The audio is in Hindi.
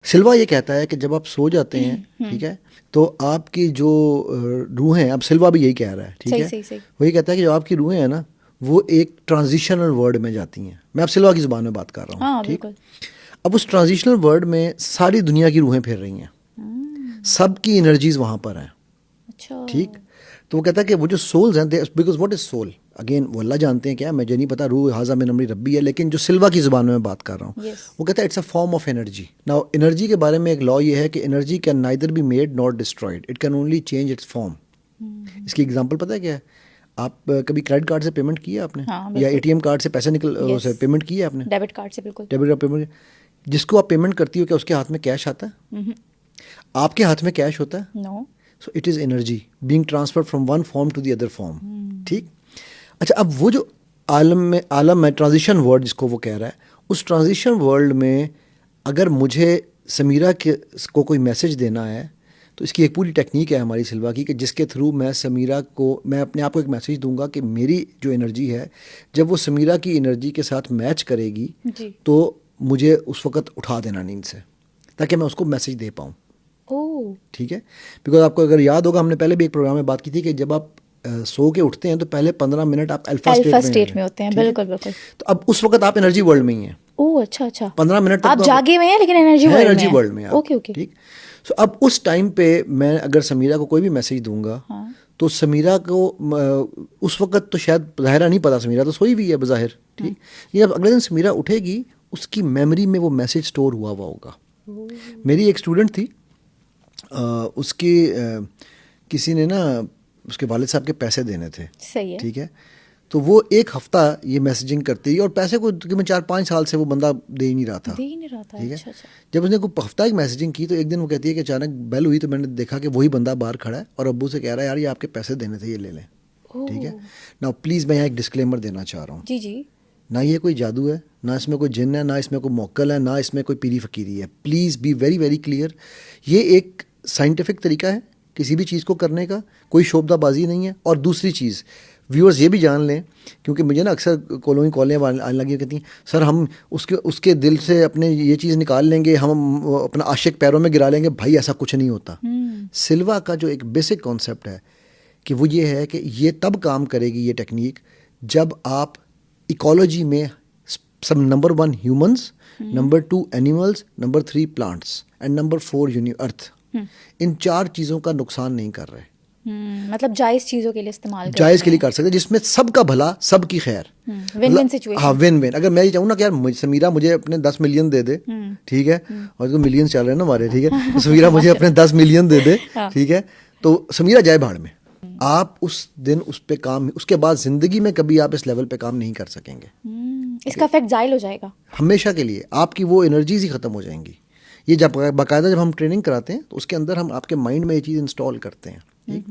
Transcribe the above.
सिल्वा ये कहता है कि जब आप सो जाते हैं, ठीक है, तो आपकी जो रूहें, अब सिल्वा भी यही कह रहा है, ठीक सही है, सही सही। वही कहता है कि जो आपकी रूहें हैं ना, वो एक ट्रांजिशनल वर्ड में जाती हैं। मैं अब सिल्वा की ज़ुबान में बात कर रहा हूँ, हाँ ठीक। बिल्कुल। अब उस ट्रांजिशनल वर्ड में सारी दुनिया की रूहें फिर रही हैं, सबकी एनर्जीज वहाँ पर हैं, अच्छा। ठीक। तो वो कहता है कि वो जो सोल्स हैं, because what is soul, again वो अल्लाह जानते हैं, क्या मुझे नहीं पता, रूह हाजा में नमरी रब्बी है, लेकिन जो सिल्वा की ज़ुबान में मैं बात कर रहा हूँ, यस। वो कहता है it's a form of energy. Now energy के बारे में एक लॉ ये है कि energy can neither be made not destroyed, it can only change it's form. इसकी एग्जांपल पता है क्या है? आप कभी क्रेडिट कार्ड से पेमेंट किया है आपने, हाँ या बिल्कुल। एटीएम कार्ड से पैसे यस। से पेमेंट किया है आपने? डेबिट कार्ड से बिल्कुल। डेबिट कार्ड पेमेंट, जिसको आप पेमेंट करती हो, क्या उसके हाथ में कैश आता है? आपके हाथ में कैश होता है? No. So it is energy being transferred from one form to the other form, ठीक। अच्छा, अब वो जो आलम है ट्रांजिशन वर्ल्ड जिसको वो कह रहा है, उस ट्रांजिशन वर्ल्ड में अगर मुझे समीरा के को कोई मैसेज देना है, तो इसकी एक पूरी टेक्निक है हमारी सिल्वा की, कि जिसके थ्रू मैं समीरा को, मैं अपने आप को एक मैसेज दूंगा कि मेरी जो एनर्जी है, जब वो समीरा की एनर्जी के साथ मैच करेगी, जी। तो मुझे उस वक़्त उठा देना नींद से, ताकि मैं उसको मैसेज दे पाऊँ, ओह। ठीक है। बिकॉज आपको अगर याद होगा, हमने पहले भी एक प्रोग्राम में बात की थी कि जब आप सो के उठते हैं तो पहले 15 मिनट आप अल्फा अल्फा स्टेट स्टेट में में होते हैं, ठीक है? बिल्कुल बिल्कुल। तो अब उस वक्त आप एनर्जी वर्ल्ड में ही हैं, ओह अच्छा अच्छा। 15 मिनट तक आप तो जागे हुए हैं लेकिन एनर्जी वर्ल्ड में एनर्जी हैं। वर्ल्ड में आप, ओके ओके। ठीक। सो अब उस टाइम पे मैं अगर समीरा को कोई भी मैसेज दूंगा, हाँ। तो समीरा को उस वक्त तो शायद ज़ाहिरा नहीं पता, समीरा तो सोई हुई है बज़ाहिर, ठीक। ये अब अगले दिन समीरा उठेगी, उसकी मेमोरी में वो मैसेज स्टोर हुआ हुआ होगा। मेरी एक स्टूडेंट थी, उसकी किसी ने ना उसके वालिद साहब के पैसे देने थे, सही है। ठीक है। तो वो एक हफ्ता ये मैसेजिंग करती, और पैसे को तकरीबन 4-5 साल से वो बंदा दे ही नहीं रहा था, दे ही नहीं रहा था। ठीक है। अच्छा अच्छा। जब उसने कोई हफ्ता एक मैसेजिंग की, तो एक दिन वो कहती है कि अचानक बेल हुई, तो मैंने देखा कि वही बंदा बाहर खड़ा है और अब्बू से कह रहा है, यार ये आपके पैसे देने थे, ये ले लें, ठीक है। ओह। नाउ प्लीज़ मैं यहाँ एक डिस्क्लेमर देना चाह रहा हूँ, जी जी। ना ये कोई जादू है, ना इसमें कोई जिन्न है, ना इसमें कोई मौक्कल है, ना इसमें कोई पीरी फकीरी है। Please be very very clear, ये एक साइंटिफिक तरीका है किसी भी चीज़ को करने का, कोई शोबदाबाजी नहीं है। और दूसरी चीज़, व्यूअर्स ये भी जान लें, क्योंकि मुझे ना अक्सर कॉलें आने लगी, कहती हैं सर हम उसके उसके दिल से अपने ये चीज़ निकाल लेंगे, हम अपना आशिक पैरों में गिरा लेंगे। भाई ऐसा कुछ नहीं होता। सिल्वा का जो एक बेसिक कॉन्सेप्ट है कि वो ये है कि ये तब काम करेगी ये टेक्निक, जब आप इकोलॉजी में सब number 1 humans, number 2 animals, number 3 plants and number 4 अर्थ, इन 4 चीज़ों का नुकसान नहीं कर रहे। मतलब जायज़ चीज़ों के लिए इस्तेमाल कर जायज़ के लिए कर सकते, जिसमें सबका भला, सबकी खैर, विन विन सिचुएशन। हाँ विन विन। अगर मैं ये चाहूँ ना कि यार समीरा मुझे अपने 10 मिलियन दे दे, ठीक है, और तो मिलियन चल रहे हैं ना हमारे, ठीक है, तो समीरा मुझे अपने 10 मिलियन दे दे, ठीक है, तो समीरा जाए भाड़ में। आप उस दिन उस पे काम, उसके बाद ज़िंदगी में कभी आप इस लेवल पे काम नहीं कर सकेंगे, इसका इफेक्ट जाहिल हो जाएगा हमेशा के लिए। आपकी वो एनर्जीज ही ख़त्म हो जाएंगी। ये जब बाकायदा जब हम ट्रेनिंग कराते हैं, तो उसके अंदर हम आपके माइंड में ये चीज़ इंस्टॉल करते हैं, ठीक।